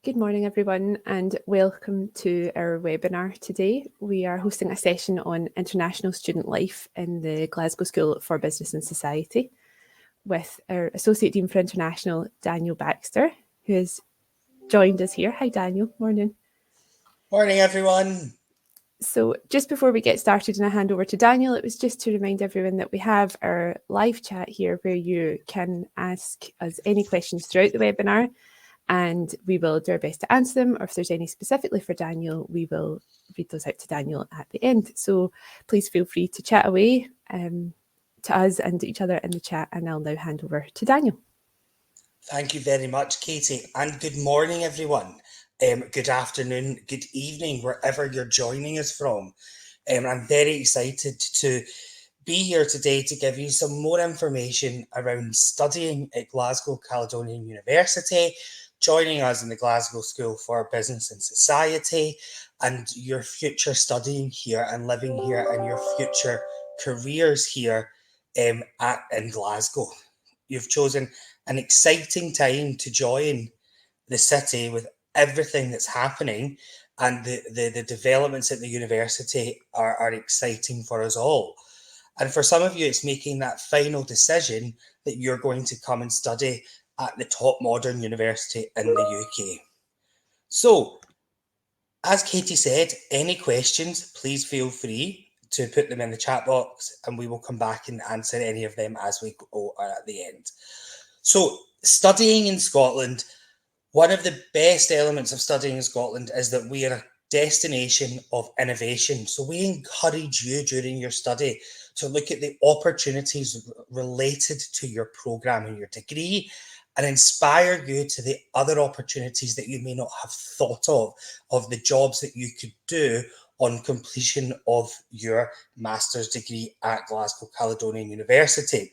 Good morning, everyone, and welcome to our webinar today. We are hosting a session on international student life in the Glasgow School for Business and Society with our Associate Dean for International, Daniel Baxter, who has joined us here. Hi, Daniel. Morning. Morning, everyone. So just before we get started and I hand over to Daniel, it was just to remind everyone that we have our live chat here where you can ask us any questions throughout the webinar, and we will do our best to answer them, or if there's any specifically for Daniel, we will read those out to Daniel at the end. So please feel free to chat away to us and each other in the chat, and I'll now hand over to Daniel. Thank you very much, Katie, and good morning, everyone. Good afternoon, good evening, wherever you're joining us from. I'm very excited to be here today to give you some more information around studying at Glasgow Caledonian University, joining us in the Glasgow School for Business and Society, and your future studying here and living here and your future careers here in Glasgow. You've chosen an exciting time to join the city with everything that's happening, and the developments at the university are exciting for us all. And for some of you, it's making that final decision that you're going to come and study at the top modern university in the UK. So, as Katie said, any questions, please feel free to put them in the chat box and we will come back and answer any of them as we go at the end. So, studying in Scotland, one of the best elements of studying in Scotland is that we are a destination of innovation. So we encourage you during your study to look at the opportunities related to your programme and your degree, and inspire you to the other opportunities that you may not have thought of the jobs that you could do on completion of your master's degree at Glasgow Caledonian University.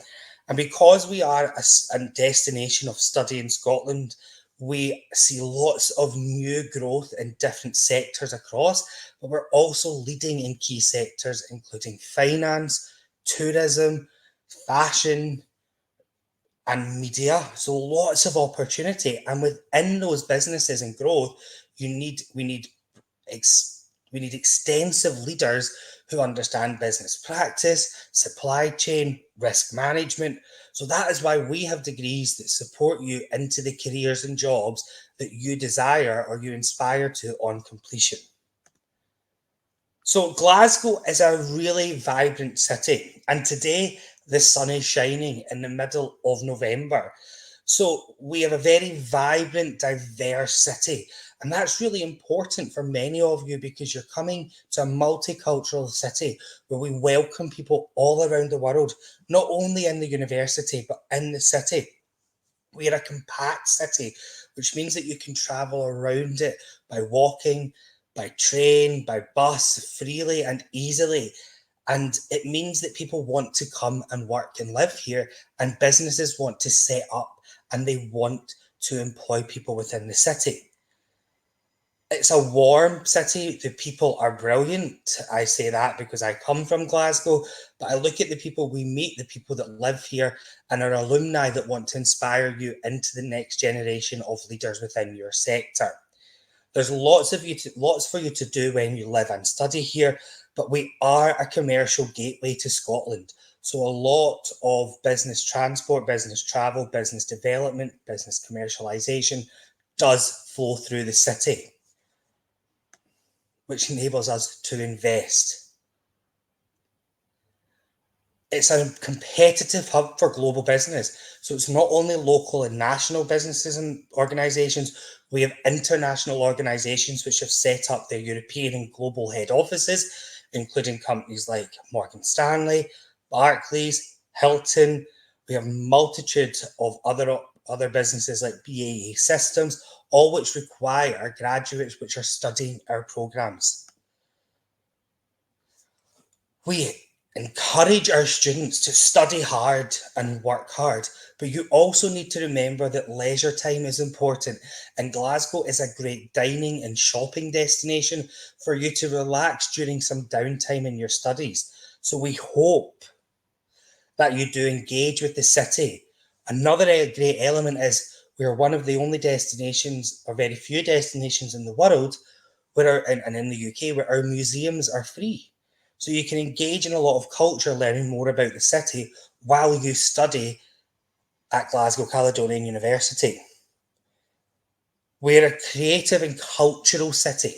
And because we are a destination of study in Scotland, we see lots of new growth in different sectors across, but we're also leading in key sectors, including finance, tourism, fashion, and media. So lots of opportunity. And within those businesses and growth, we need extensive leaders who understand business practice, supply chain, risk management. So that is why we have degrees that support you into the careers and jobs that you desire or you inspire to on completion. So Glasgow is a really vibrant city, and today the sun is shining in the middle of November. So we have a very vibrant, diverse city. And that's really important for many of you because you're coming to a multicultural city where we welcome people all around the world, not only in the university, but in the city. We are a compact city, which means that you can travel around it by walking, by train, by bus, freely and easily. And it means that people want to come and work and live here, and businesses want to set up and they want to employ people within the city. It's a warm city. The people are brilliant. I say that because I come from Glasgow, but I look at the people we meet, the people that live here and are alumni that want to inspire you into the next generation of leaders within your sector. There's lots for you to do when you live and study here, but we are a commercial gateway to Scotland. So a lot of business transport, business travel, business development, business commercialisation does flow through the city, which enables us to invest. It's a competitive hub for global business. So it's not only local and national businesses and organisations, we have international organisations which have set up their European and global head offices, including companies like Morgan Stanley, Barclays, Hilton. We have a multitude of other businesses like BAE Systems, all which require graduates which are studying our programmes. We encourage our students to study hard and work hard, but you also need to remember that leisure time is important, and Glasgow is a great dining and shopping destination for you to relax during some downtime in your studies. So we hope that you do engage with the city. Another great element is We are one of the only destinations, or very few destinations in the world, and in the UK, where our museums are free. So you can engage in a lot of culture, learning more about the city while you study at Glasgow Caledonian University. We're a creative and cultural city,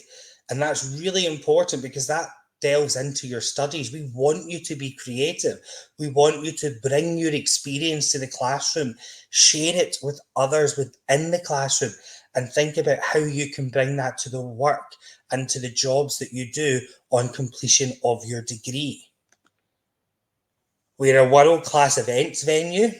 and that's really important because that delves into your studies. We want you to be creative. We want you to bring your experience to the classroom, share it with others within the classroom, and think about how you can bring that to the work and to the jobs that you do on completion of your degree. We're a world-class events venue,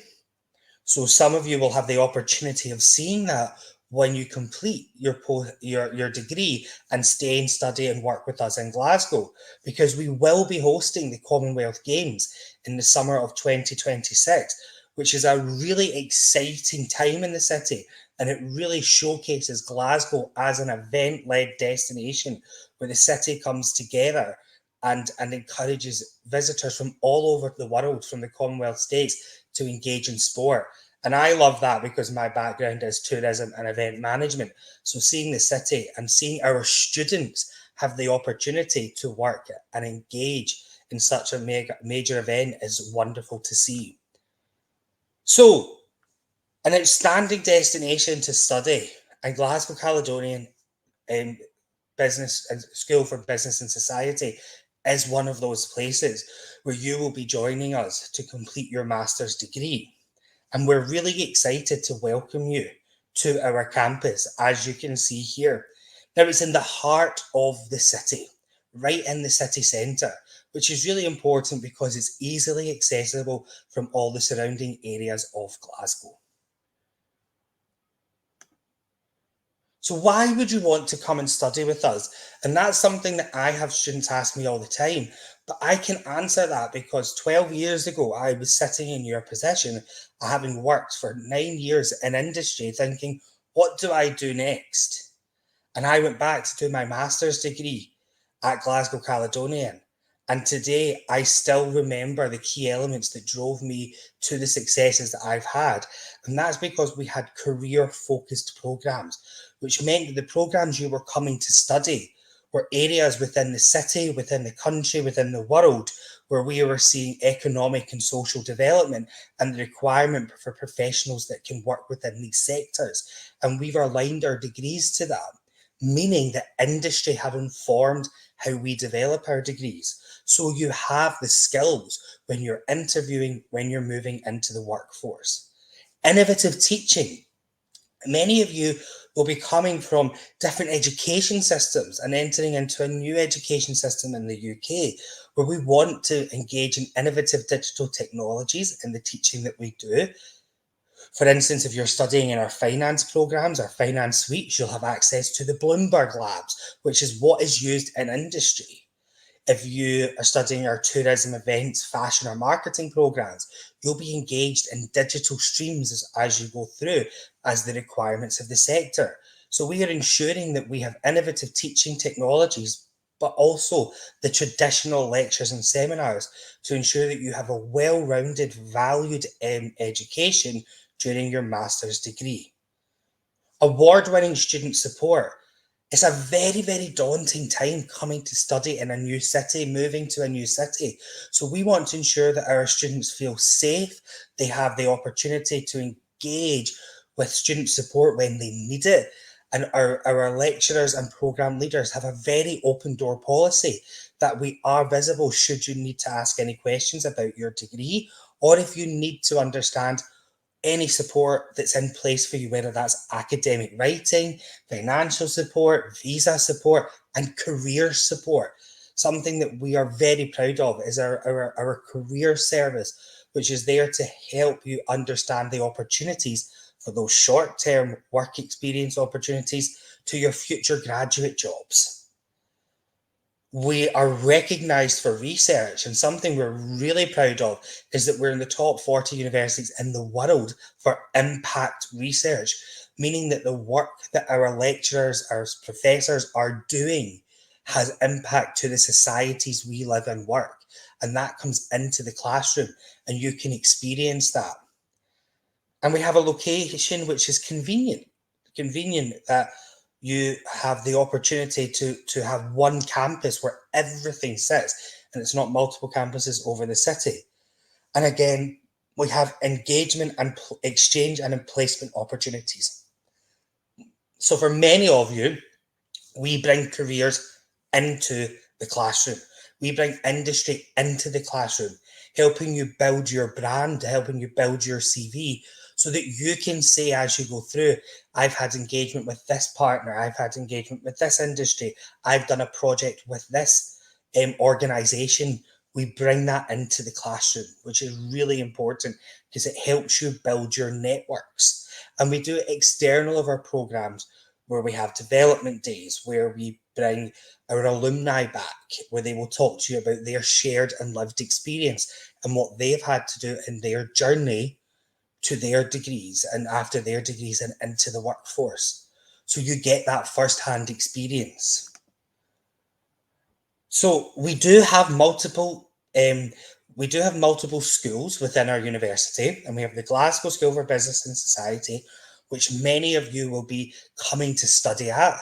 so some of you will have the opportunity of seeing that when you complete your degree and stay and study and work with us in Glasgow, because we will be hosting the Commonwealth Games in the summer of 2026, which is a really exciting time in the city, and it really showcases Glasgow as an event-led destination where the city comes together and encourages visitors from all over the world, from the Commonwealth states, to engage in sport. And I love that because my background is tourism and event management. So seeing the city and seeing our students have the opportunity to work and engage in such a major event is wonderful to see. So, an outstanding destination to study, and Glasgow Caledonian Business and School for Business and Society is one of those places where you will be joining us to complete your master's degree. And we're really excited to welcome you to our campus, as you can see here. Now, it's in the heart of the city, right in the city centre, which is really important because it's easily accessible from all the surrounding areas of Glasgow. So why would you want to come and study with us? And that's something that I have students ask me all the time. But I can answer that because 12 years ago, I was sitting in your position, having worked for 9 years in industry, thinking, what do I do next? And I went back to do my master's degree at Glasgow Caledonian. And today I still remember the key elements that drove me to the successes that I've had. And that's because we had career focused programs, which meant that the programs you were coming to study were areas within the city, within the country, within the world, where we were seeing economic and social development and the requirement for professionals that can work within these sectors. And we've aligned our degrees to that, meaning that industry have informed how we develop our degrees. So you have the skills when you're interviewing, when you're moving into the workforce. Innovative teaching. Many of you will be coming from different education systems and entering into a new education system in the UK, where we want to engage in innovative digital technologies in the teaching that we do. For instance, if you're studying in our finance programs, our finance suites, you'll have access to the Bloomberg Labs, which is what is used in industry. If you are studying our tourism, events, fashion, or marketing programs, you'll be engaged in digital streams as you go through as the requirements of the sector. So we are ensuring that we have innovative teaching technologies, but also the traditional lectures and seminars to ensure that you have a well-rounded, valued education during your master's degree. Award-winning student support. It's a very, very daunting time coming to study in a new city, moving to a new city. So we want to ensure that our students feel safe, they have the opportunity to engage with student support when they need it. And our lecturers and programme leaders have a very open door policy that we are visible should you need to ask any questions about your degree, or if you need to understand any support that's in place for you, whether that's academic writing, financial support, visa support, and career support. Something that we are very proud of is our career service, which is there to help you understand the opportunities for those short-term work experience opportunities to your future graduate jobs. We are recognised for research, and something we're really proud of is that we're in the top 40 universities in the world for impact research, meaning that the work that our lecturers, our professors are doing has impact to the societies we live and work. And that comes into the classroom, and you can experience that. And we have a location which is convenient that you have the opportunity to have one campus where everything sits, and it's not multiple campuses over the city. And again, we have engagement and exchange and placement opportunities. So for many of you, we bring careers into the classroom. We bring industry into the classroom, helping you build your brand, helping you build your CV, so that you can say as you go through, I've had engagement with this partner, I've had engagement with this industry, I've done a project with this organisation. We bring that into the classroom, which is really important because it helps you build your networks. And we do it external of our programs, where we have development days, where we bring our alumni back, where they will talk to you about their shared and lived experience and what they've had to do in their journey to their degrees and after their degrees and into the workforce. So you get that first-hand experience. So we do have multiple schools within our university, and we have the Glasgow School for Business and Society, which many of you will be coming to study at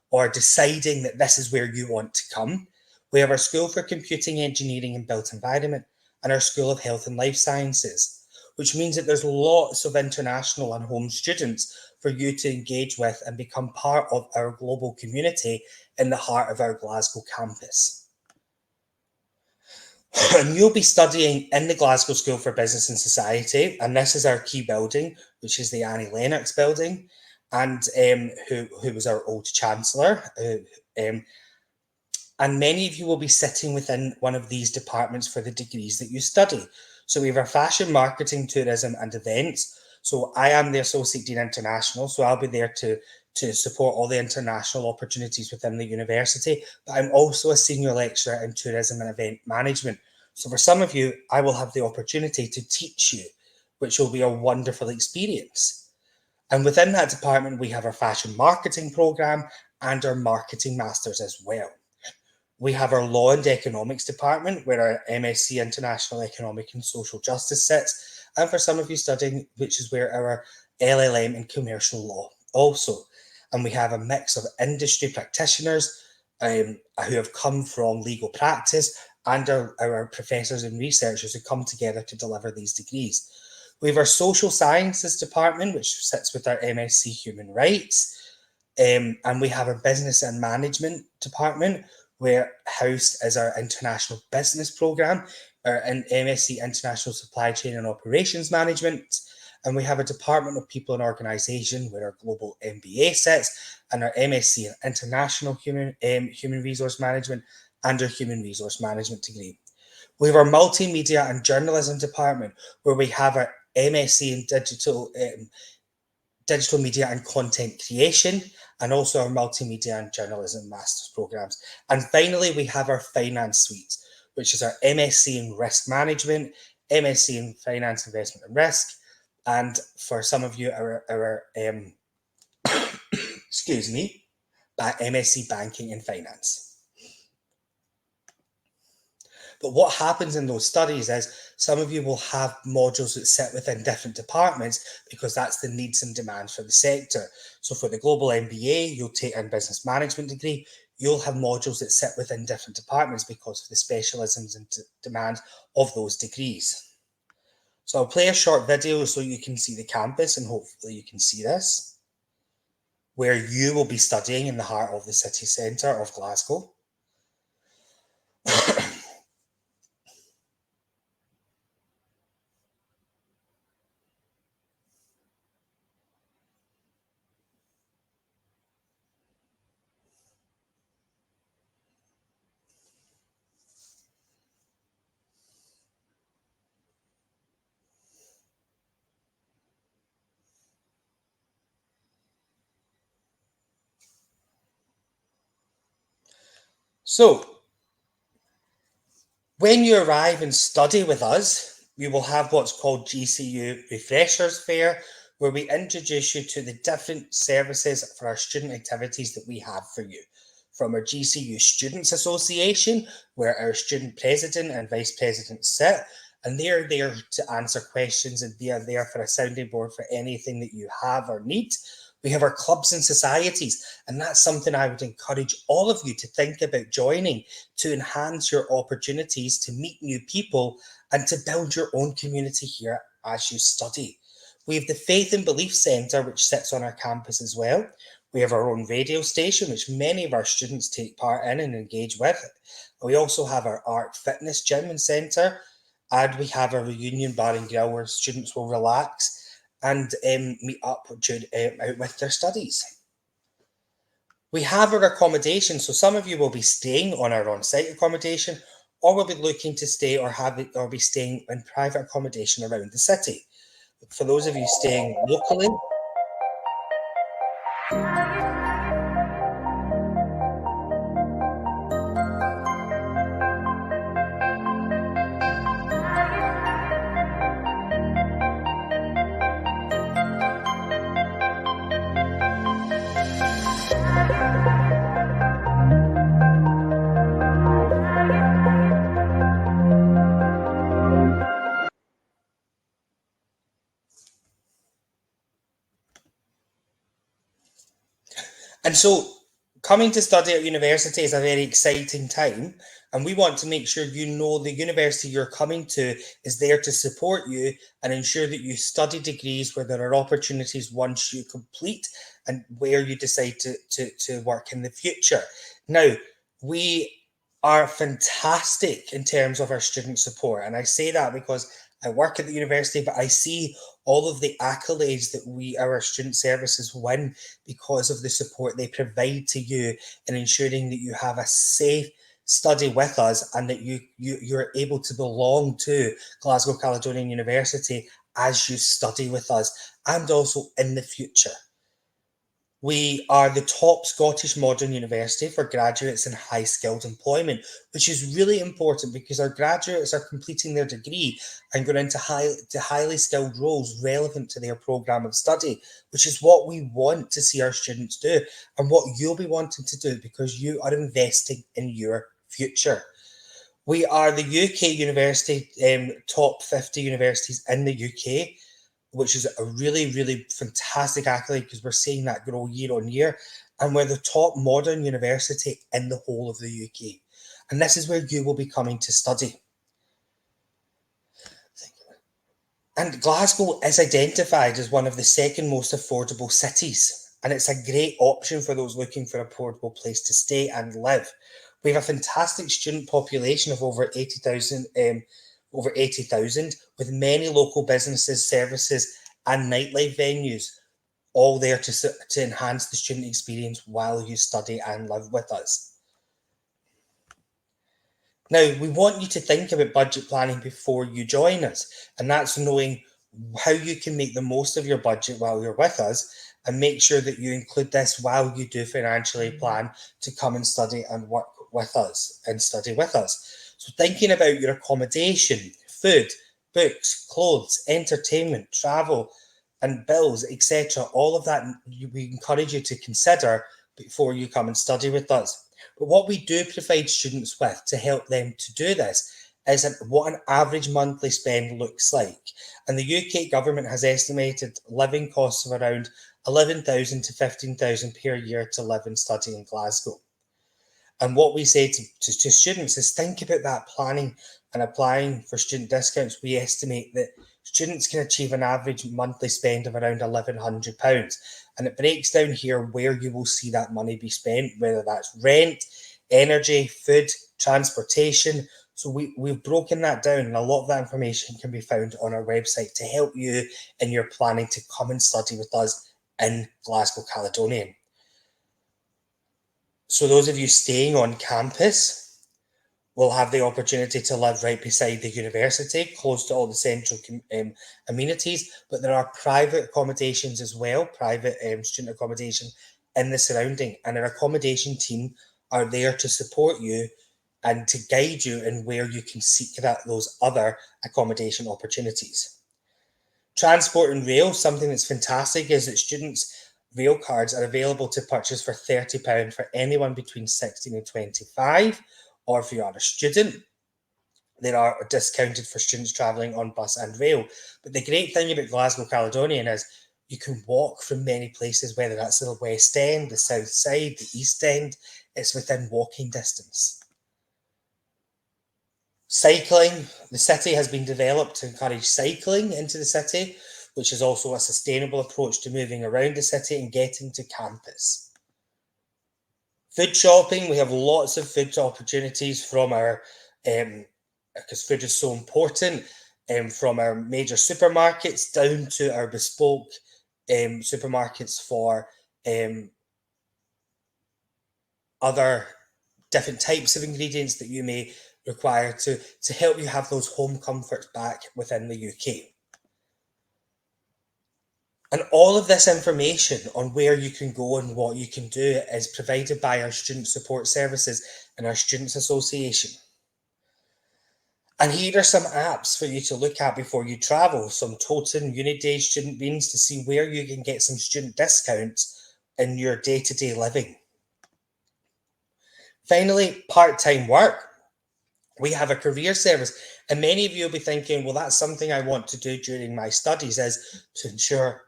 or deciding that this is where you want to come. We have our School for Computing, Engineering and Built Environment and our School of Health and Life Sciences, which means that there's lots of international and home students for you to engage with and become part of our global community in the heart of our Glasgow campus. And you'll be studying in the Glasgow School for Business and Society, and this is our key building, which is the Annie Lennox building, and who was our old Chancellor. And many of you will be sitting within one of these departments for the degrees that you study. So we have our fashion, marketing, tourism and events. So I am the Associate Dean International, so I'll be there to support all the international opportunities within the university, but I'm also a senior lecturer in tourism and event management. So for some of you, I will have the opportunity to teach you, which will be a wonderful experience. And within that department, we have our fashion marketing program and our marketing masters as well. We have our law and economics department, where our MSc International Economic and Social Justice sits. And for some of you studying, which is where our LLM in commercial law also. And we have a mix of industry practitioners who have come from legal practice and our professors and researchers who come together to deliver these degrees. We have our social sciences department, which sits with our MSc Human Rights. And we have our business and management department, where housed is our international business program, our MSc International Supply Chain and Operations Management. And we have a Department of People and Organisation, where our Global MBA sits, and our MSc in International Human Resource Management and our Human Resource Management degree. We have our Multimedia and Journalism department, where we have our MSc in Digital Media and Content Creation, and also our Multimedia and Journalism Master's programs. And finally, we have our Finance Suites, which is our MSc in Risk Management, MSc in Finance, Investment and Risk, and for some of you, our excuse me, MSc Banking and Finance. But what happens in those studies is some of you will have modules that sit within different departments because that's the needs and demands for the sector. So for the Global MBA, you'll take a business management degree. You'll have modules that sit within different departments because of the specialisms and demands of those degrees. So I'll play a short video so you can see the campus, and hopefully you can see this, where you will be studying in the heart of the city centre of Glasgow. So, when you arrive and study with us, we will have what's called GCU Refreshers Fair, where we introduce you to the different services for our student activities that we have for you. From our GCU Students Association, where our student president and vice president sit, and they're there to answer questions, and they are there for a sounding board for anything that you have or need. We have our clubs and societies, and that's something I would encourage all of you to think about joining to enhance your opportunities to meet new people and to build your own community here as you study. We have the Faith and Belief Centre, which sits on our campus as well. We have our own radio station, which many of our students take part in and engage with. We also have our art, fitness, gym and centre, and we have a reunion bar and grill where students will relax and meet up out with their studies. We have our accommodation, so some of you will be staying on our on-site accommodation, or will be looking to stay or be staying in private accommodation around the city. For those of you staying locally, and so coming to study at university is a very exciting time, and we want to make sure you know the university you're coming to is there to support you and ensure that you study degrees where there are opportunities once you complete and where you decide to work in the future. Now, we are fantastic in terms of our student support, and I say that because I work at the university, but I see all of the accolades that our student services win because of the support they provide to you in ensuring that you have a safe study with us and that you're able to belong to Glasgow Caledonian University as you study with us and also in the future. We are the top Scottish modern university for graduates in high skilled employment, which is really important because our graduates are completing their degree and going into highly skilled roles relevant to their programme of study, which is what we want to see our students do and what you'll be wanting to do because you are investing in your future. We are the UK university, top 50 universities in the UK, which is a really, really fantastic accolade because we're seeing that grow year on year. And we're the top modern university in the whole of the UK. And this is where you will be coming to study. And Glasgow is identified as one of the second most affordable cities. And it's a great option for those looking for a affordable place to stay and live. We have a fantastic student population of over 80,000 with many local businesses, services and nightlife venues all there to enhance the student experience while you study and live with us. Now, we want you to think about budget planning before you join us, and that's knowing how you can make the most of your budget while you're with us and make sure that you include this while you do financially plan to come and study and work with us and study with us. So thinking about your accommodation, food, books, clothes, entertainment, travel and bills, etc. All of that we encourage you to consider before you come and study with us. But what we do provide students with to help them to do this is what an average monthly spend looks like. And the UK government has estimated living costs of around 11,000 to 15,000 per year to live and study in Glasgow. And what we say to students is think about that planning and applying for student discounts. We estimate that students can achieve an average monthly spend of around £1,100. And it breaks down here where you will see that money be spent, whether that's rent, energy, food, transportation. So we've broken that down, and a lot of that information can be found on our website to help you in your planning to come and study with us in Glasgow Caledonian. So those of you staying on campus will have the opportunity to live right beside the university, close to all the central amenities, but there are private accommodations as well, private student accommodation in the surrounding, and our accommodation team are there to support you and to guide you in where you can seek those other accommodation opportunities. Transport and rail, something that's fantastic is that students' rail cards are available to purchase for £30 for anyone between 16 and 25, or if you are a student. there are discounted for students travelling on bus and rail. But the great thing about Glasgow Caledonian is you can walk from many places, whether that's the West End, the South Side, the East End. It's within walking distance. Cycling. The city has been developed to encourage cycling into the city, which is also a sustainable approach to moving around the city and getting to campus. Food shopping. We have lots of food opportunities from our, because food is so important, from our major supermarkets down to our bespoke supermarkets for other different types of ingredients that you may require to help you have those home comforts back within the UK. And all of this information on where you can go and what you can do is provided by our student support services and our Students Association. And here are some apps for you to look at before you travel, some Totem Uniday student beans to see where you can get some student discounts in your day-to-day living. Finally, part-time work. We have a career service, and many of you will be thinking, well, that's something I want to do during my studies, is to ensure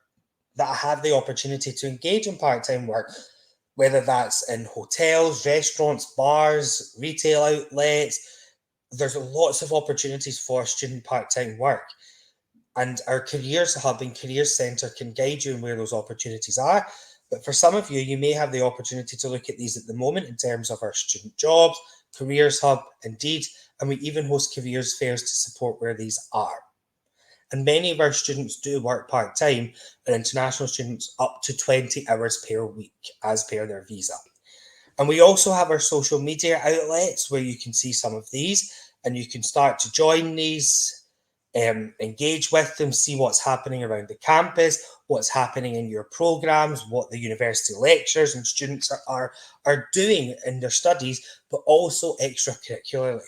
that I have the opportunity to engage in part-time work, whether that's in hotels, restaurants, bars, retail outlets. There's lots of opportunities for student part-time work, and our Careers Hub and Careers Centre can guide you in where those opportunities are. But for some of you, you may have the opportunity to look at these at the moment in terms of our student jobs, Careers Hub, Indeed, and we even host careers fairs to support where these are. And many of our students do work part-time, and international students up to 20 hours per week as per their visa. And we also have our social media outlets where you can see some of these, and you can start to join these, engage with them, see what's happening around the campus, what's happening in your programs, what the university lecturers and students are doing in their studies, but also extracurricularly.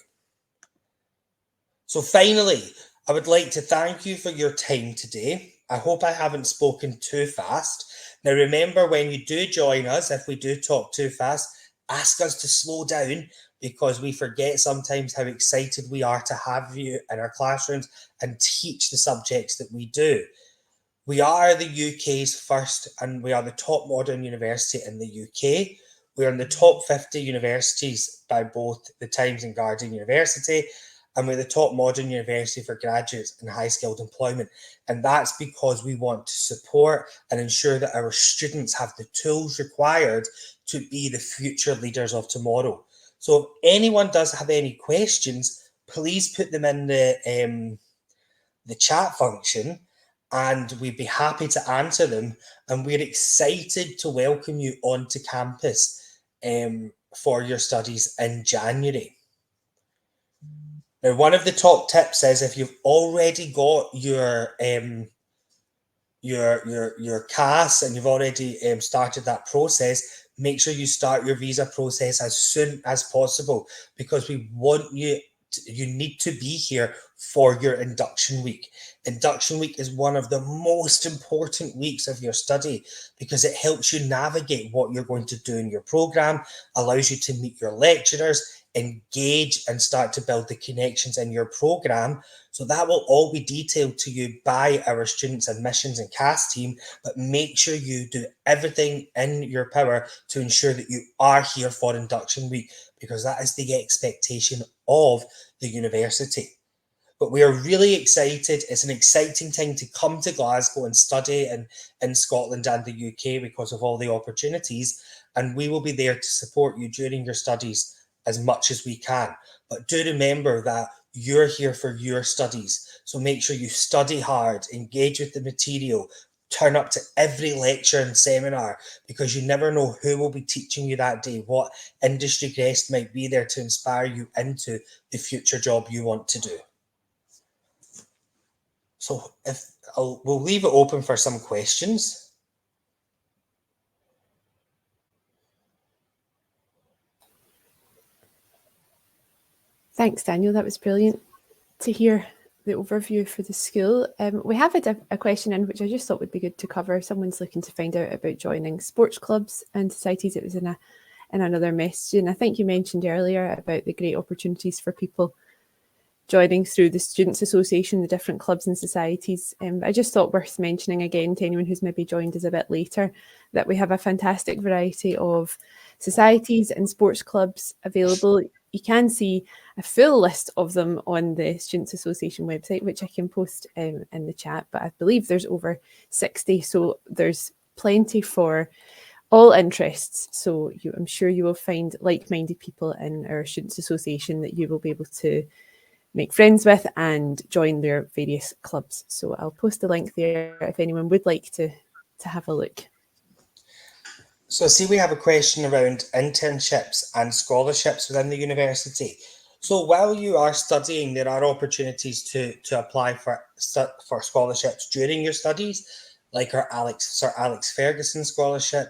So finally, I would like to thank you for your time today. I hope I haven't spoken too fast. Now remember, when you do join us, if we do talk too fast, ask us to slow down, because we forget sometimes how excited we are to have you in our classrooms and teach the subjects that we do. We are the UK's first, and we are the top modern university in the UK. We are in the top 50 universities by both the Times and Guardian University, and we're the top modern university for graduates and high-skilled employment. And that's because we want to support and ensure that our students have the tools required to be the future leaders of tomorrow. So if anyone does have any questions, please put them in the chat function, and we'd be happy to answer them. And we're excited to welcome you onto campus for your studies in January. Now, one of the top tips is, if you've already got your CAS and you've already started that process, make sure you start your visa process as soon as possible, because we want you need to be here for your induction week. Induction week is one of the most important weeks of your study, because it helps you navigate what you're going to do in your program, allows you to meet your lecturers, engage and start to build the connections in your program. So that will all be detailed to you by our students admissions and CAS team, but make sure you do everything in your power to ensure that you are here for induction week, because that is the expectation of the university. But we are really excited. It's an exciting time to come to Glasgow and study in Scotland and the UK because of all the opportunities, and we will be there to support you during your studies as much as we can. But do remember that you're here for your studies. So make sure you study hard, engage with the material, turn up to every lecture and seminar, because you never know who will be teaching you that day, what industry guest might be there to inspire you into the future job you want to do. So we'll leave it open for some questions. Thanks, Daniel. That was brilliant to hear the overview for the school. We have a question in which I just thought would be good to cover. Someone's looking to find out about joining sports clubs and societies. It was in another message, and I think you mentioned earlier about the great opportunities for people joining through the Students' Association, the different clubs and societies. I just thought worth mentioning again to anyone who's maybe joined us a bit later that we have a fantastic variety of societies and sports clubs available. You can see a full list of them on the Students' Association website, which I can post in the chat, but I believe there's over 60, so there's plenty for all interests. So I'm sure you will find like-minded people in our Students' Association that you will be able to make friends with and join their various clubs. So I'll post a link there if anyone would like to have a look. So see, we have a question around internships and scholarships within the university. So while you are studying, there are opportunities to apply for scholarships during your studies, like our Sir Alex Ferguson scholarship,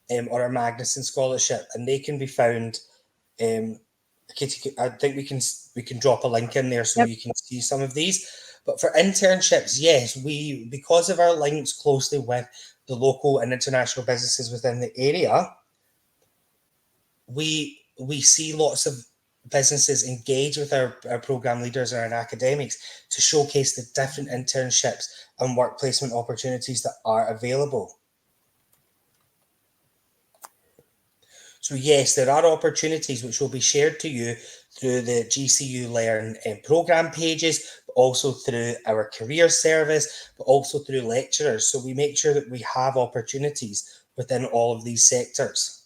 or our Magnuson scholarship, and they can be found. Katie, I think we can drop a link in there so you can see some of these. But for internships, yes, because of our links closely with the local and international businesses within the area, we see lots of businesses engage with our program leaders and our academics to showcase the different internships and work placement opportunities that are available. So yes, there are opportunities which will be shared to you through the GCU Learn programme pages, but also through our career service, but also through lecturers. So we make sure that we have opportunities within all of these sectors.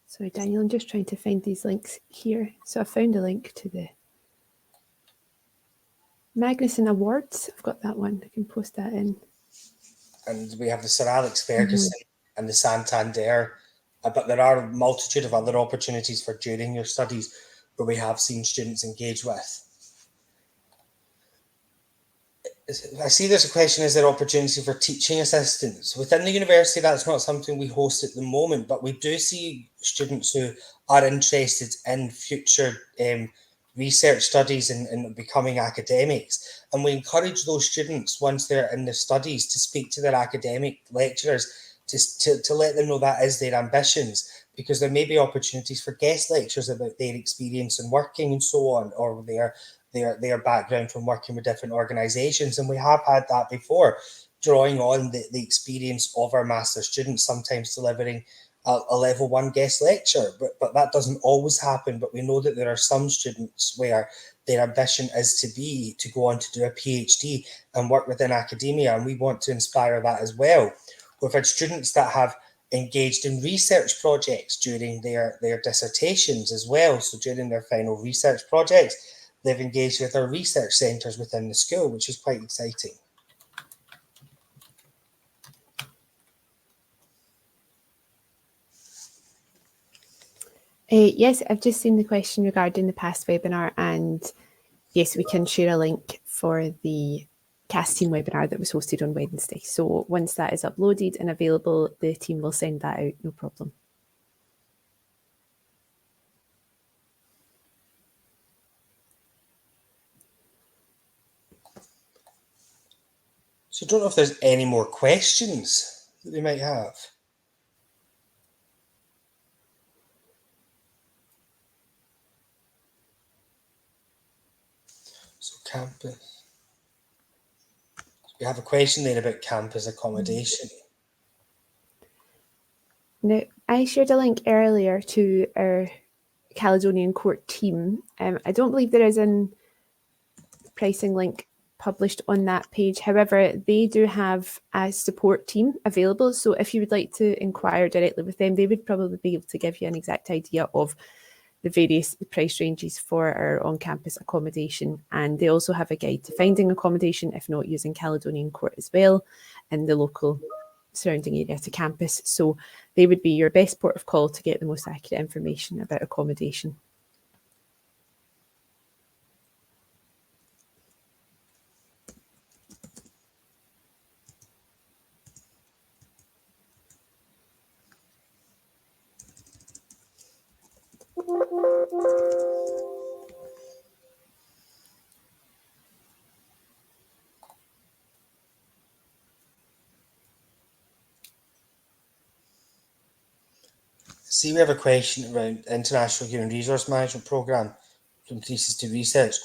Sorry, Daniel, I'm just trying to find these links here. So I found a link to the Magnuson Awards. I've got that one. I can post that in. And we have the Sir Alex Ferguson and the Santander, but there are a multitude of other opportunities for during your studies where we have seen students engage with. I see there's a question, is there opportunity for teaching assistants? Within the university, that's not something we host at the moment, but we do see students who are interested in future research studies and becoming academics. And we encourage those students, once they're in the studies, to speak to their academic lecturers to let them know that is their ambitions, because there may be opportunities for guest lectures about their experience in working and so on, or their background from working with different organisations. And we have had that before, drawing on the experience of our master's students, sometimes delivering a level 1 guest lecture, but that doesn't always happen. But we know that there are some students where their ambition is to go on to do a PhD and work within academia, and we want to inspire that as well. We've had students that have engaged in research projects during their dissertations as well. So during their final research projects, they've engaged with our research centres within the school, which is quite exciting. Yes, I've just seen the question regarding the past webinar, and yes, we can share a link for the CAS team webinar that was hosted on Wednesday. So once that is uploaded and available, the team will send that out, no problem. So I don't know if there's any more questions that we might have. So campus. We have a question there about campus accommodation. Now, I shared a link earlier to our Caledonian Court team. I don't believe there is a pricing link published on that page. However, they do have a support team available. So if you would like to inquire directly with them, they would probably be able to give you an exact idea of the various price ranges for our on-campus accommodation. And they also have a guide to finding accommodation, if not using Caledonian Court as well, in the local surrounding area to campus. So they would be your best port of call to get the most accurate information about accommodation. See, we have a question around International Human Resource Management Programme from thesis to research.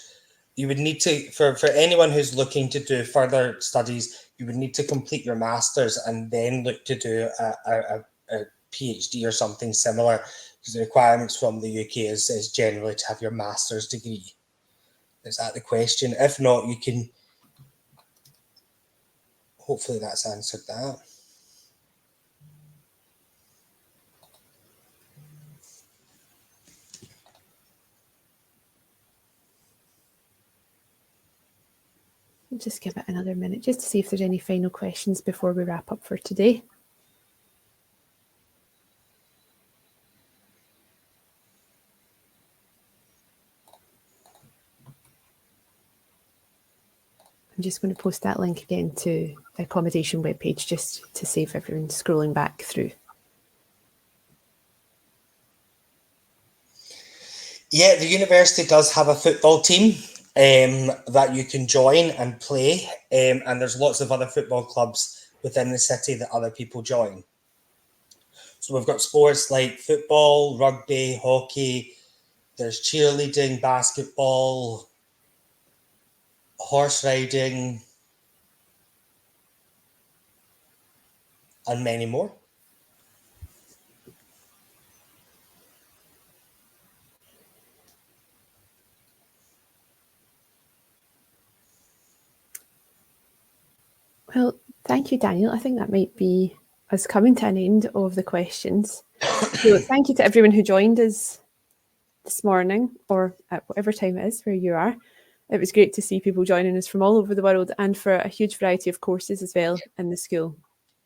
You would need to, for anyone who's looking to do further studies, you would need to complete your master's and then look to do a PhD or something similar, because the requirements from the UK is generally to have your master's degree. Is that the question? If not, you can, hopefully that's answered that. We'll just give it another minute just to see if there's any final questions before we wrap up for today. I'm just going to post that link again to the accommodation webpage just to save everyone scrolling back through. Yeah, the university does have a football team that you can join and play, and there's lots of other football clubs within the city that other people join. So we've got sports like football, rugby, hockey, there's cheerleading, basketball, horse riding, and many more. Well, thank you, Daniel. I think that might be us coming to an end of the questions. So thank you to everyone who joined us this morning, or at whatever time it is where you are. It was great to see people joining us from all over the world and for a huge variety of courses as well in the school.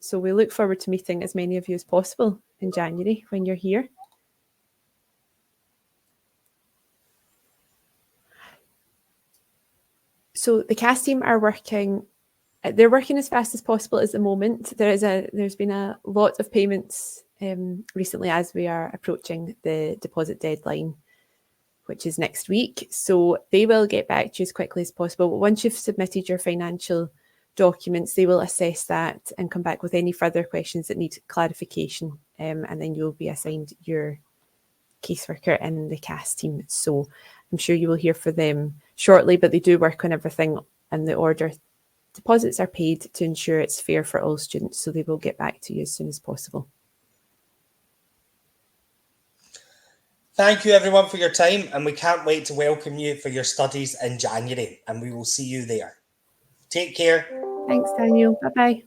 So we look forward to meeting as many of you as possible in January when you're here. So the CAS team are working. They're working as fast as possible at the moment. There's been a lot of payments recently as we are approaching the deposit deadline, which is next week. So they will get back to you as quickly as possible. But once you've submitted your financial documents, they will assess that and come back with any further questions that need clarification. And then you'll be assigned your caseworker in the CAS team. So I'm sure you will hear from them shortly, but they do work on everything in the order deposits are paid to ensure it's fair for all students. So they will get back to you as soon as possible. Thank you everyone for your time, and we can't wait to welcome you for your studies in January, and we will see you there. Take care. Thanks, Daniel. Bye-bye.